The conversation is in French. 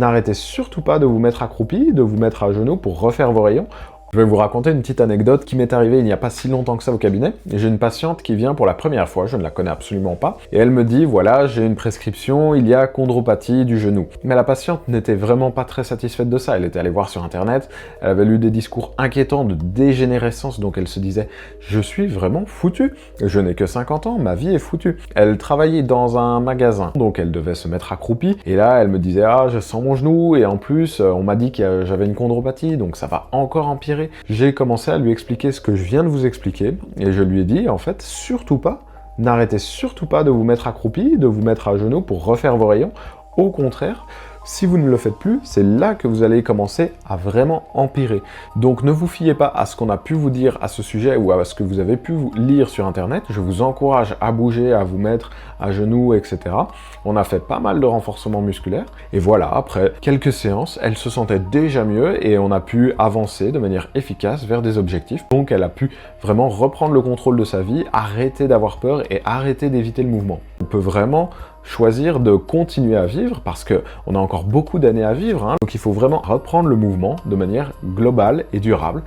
N'arrêtez surtout pas de vous mettre accroupi, de vous mettre à genoux pour refaire vos rayons. Je vais vous raconter une petite anecdote qui m'est arrivée il n'y a pas si longtemps que ça au cabinet. J'ai une patiente qui vient pour la première fois, je ne la connais absolument pas, et elle me dit, voilà, j'ai une prescription, il y a chondropathie du genou. Mais la patiente n'était vraiment pas très satisfaite de ça, elle était allée voir sur internet, elle avait lu des discours inquiétants de dégénérescence, donc elle se disait, je suis vraiment foutue, je n'ai que 50 ans, ma vie est foutue. Elle travaillait dans un magasin, donc elle devait se mettre accroupie, et là elle me disait, ah, je sens mon genou, et en plus, on m'a dit que j'avais une chondropathie, donc ça va encore empirer. J'ai commencé à lui expliquer ce que je viens de vous expliquer, et je lui ai dit, en fait, surtout pas, n'arrêtez surtout pas de vous mettre accroupi, de vous mettre à genoux pour refaire vos rayons. Au contraire, si vous ne le faites plus, c'est là que vous allez commencer à vraiment empirer. Donc ne vous fiez pas à ce qu'on a pu vous dire à ce sujet ou à ce que vous avez pu lire sur internet. Je vous encourage à bouger, à vous mettre à genoux, etc. On a fait pas mal de renforcement musculaire. Et voilà, après quelques séances, elle se sentait déjà mieux et on a pu avancer de manière efficace vers des objectifs. Donc elle a pu vraiment reprendre le contrôle de sa vie, arrêter d'avoir peur et arrêter d'éviter le mouvement. On peut vraiment choisir de continuer à vivre parce qu'on a encore beaucoup d'années à vivre, hein. Donc il faut vraiment reprendre le mouvement de manière globale et durable.